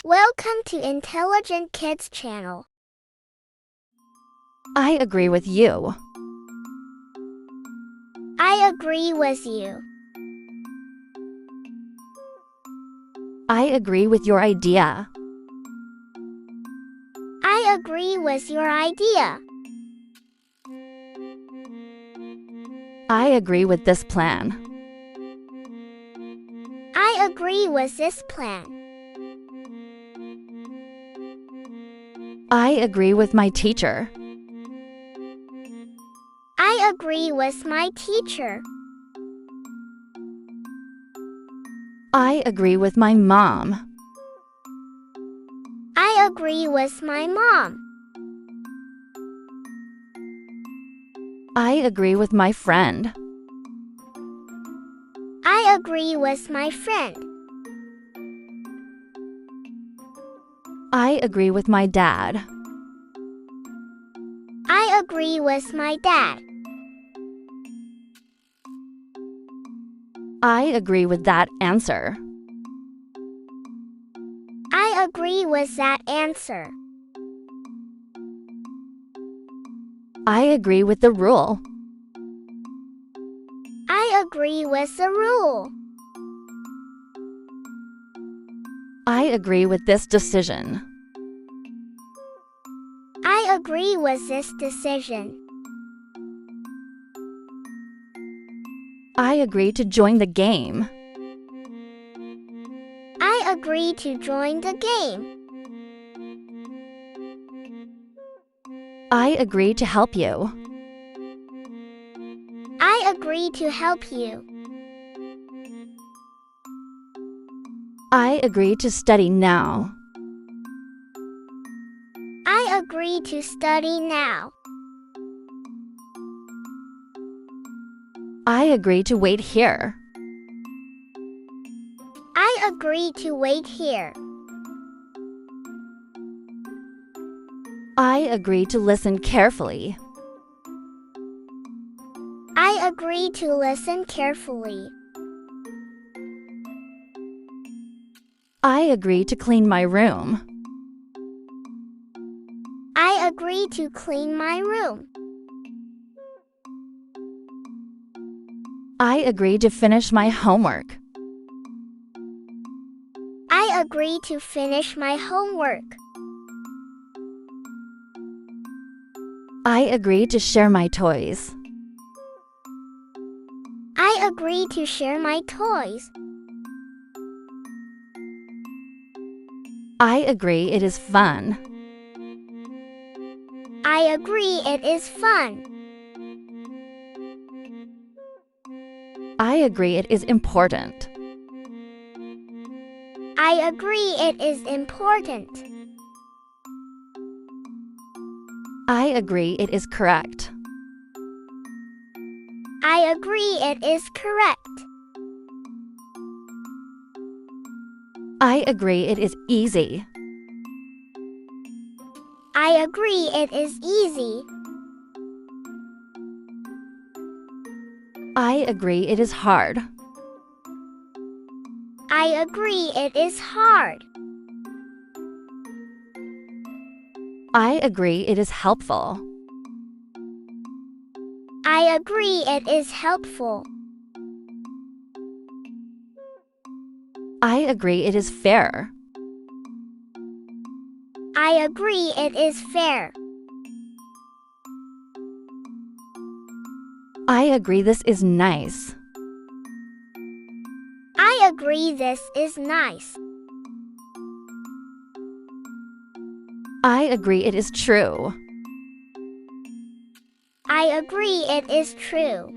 Welcome to Intelligent Kids channel. I agree with you. I agree with you. I agree with your idea. I agree with your idea. I agree with this plan. I agree with this plan. I agree with my teacher. I agree with my teacher. I agree with my mom. I agree with my mom. I agree with my friend. I agree with my friend. I agree with my dad. I agree with my dad. I agree with that answer. I agree with that answer. I agree with the rule. I agree with the rule. I agree with this decision. I agree with this decision. I agree to join the game. I agree to join the game. I agree to help you. I agree to help you. I agree to study now. I agree to study now. I agree to wait here. I agree to wait here. I agree to listen carefully. I agree to listen carefully. I agree to clean my room. I agree to clean my room. I agree to finish my homework. I agree to finish my homework. I agree to share my toys. I agree to share my toys. I agree it is fun. I agree it is fun. I agree it is important. I agree it is important. I agree it is correct. I agree it is correct. I agree it is easy. I agree it is easy. I agree it is hard. I agree it is hard. I agree it is helpful. I agree it is helpful. I agree it is fair. I agree it is fair. I agree this is nice. I agree this is nice. I agree it is true. I agree it is true.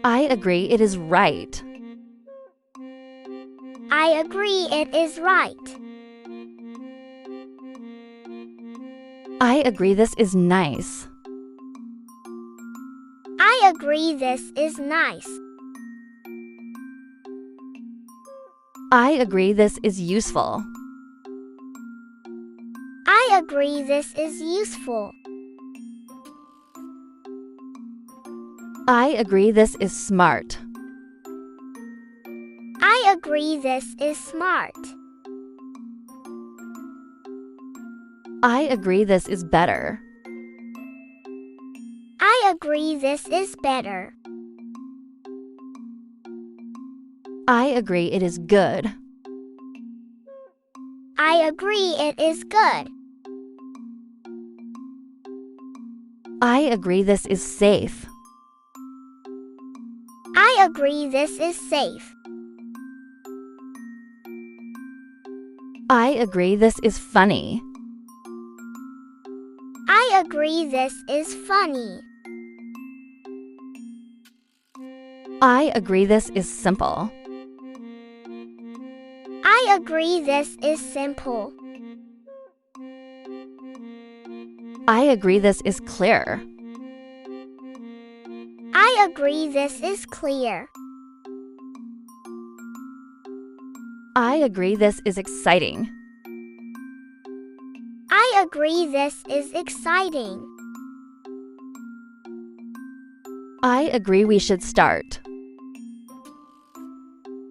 I agree it is right. I agree it is right. I agree this is nice. I agree this is nice. I agree this is useful. I agree this is useful. I agree this is smart. I I agree this is smart. I agree this is better. I agree this is better. I agree it is good. I agree it is good. I agree this is safe. I agree this is safe. I agree this is funny. I agree this is funny. I agree this is simple. I agree this is simple. I agree this is clear. I agree this is clear. I agree this is exciting. I agree this is exciting. I agree we should start.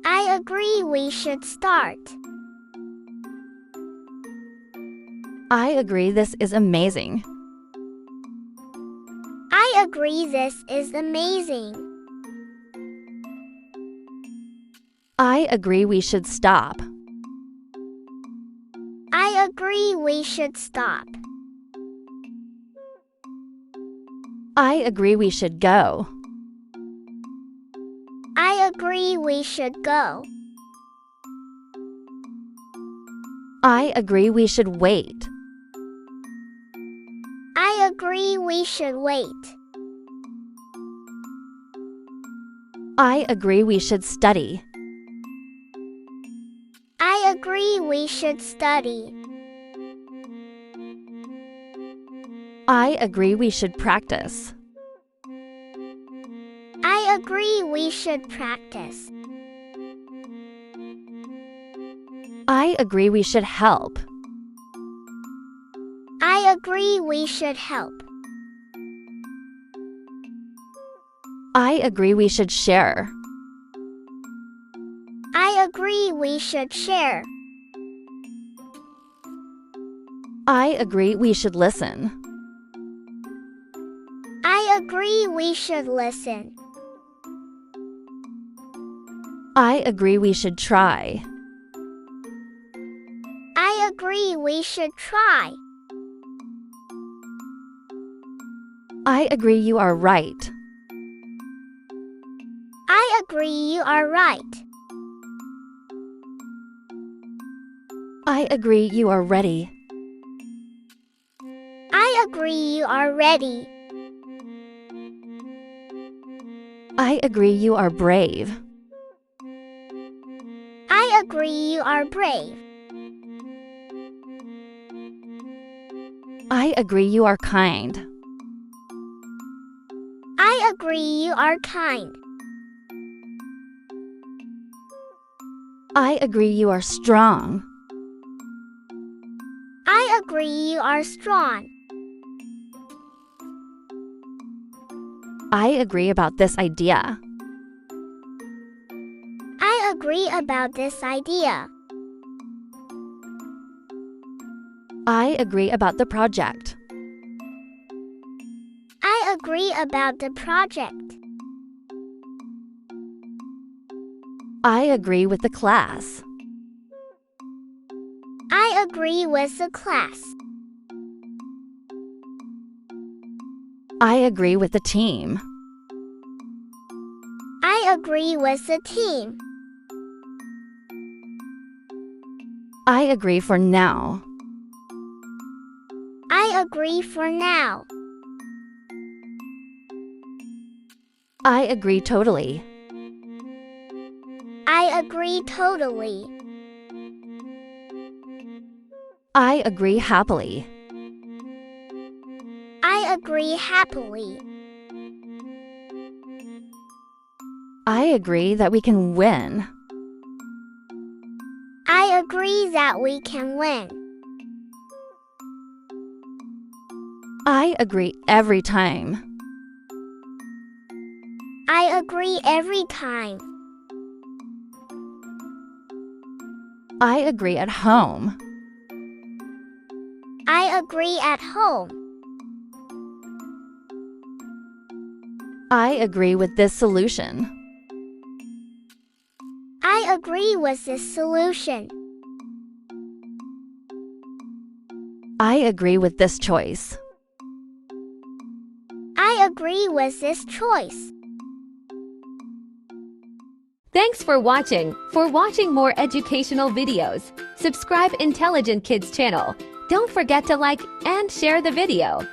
I agree we should start. I agree this is amazing. I agree this is amazing. I agree we should stop. I agree we should stop. I agree we should go. I agree we should go. I agree we should wait. I agree we should wait. I agree we should study. I agree we should study. I agree we should practice. I agree we should practice. I agree we should help. I agree we should help. I agree we should share. I agree we should share. I agree we should listen. I agree we should listen. I agree we should try. I agree we should try. I agree you are right. I agree you are right. I agree you are ready. I agree you are ready. I agree you are brave. I agree you are brave. I agree you are kind. I agree you are kind. I agree you are strong. I agree you are strong. I agree about this idea. I agree about this idea. I agree about the project. I agree about the project. I agree with the class. I agree with the class. I agree with the team. I agree with the team. I agree for now. I agree for now. I agree totally. I agree totally. I agree happily. I agree happily. I agree that we can win. I agree that we can win. I agree every time. I agree every time. I agree at home. I agree at home. I agree with this solution. I agree with this solution. I agree with this choice. I agree with this choice. Thanks for watching. For watching more educational videos, subscribe Intelligent Kids channel. Don't forget to like and share the video.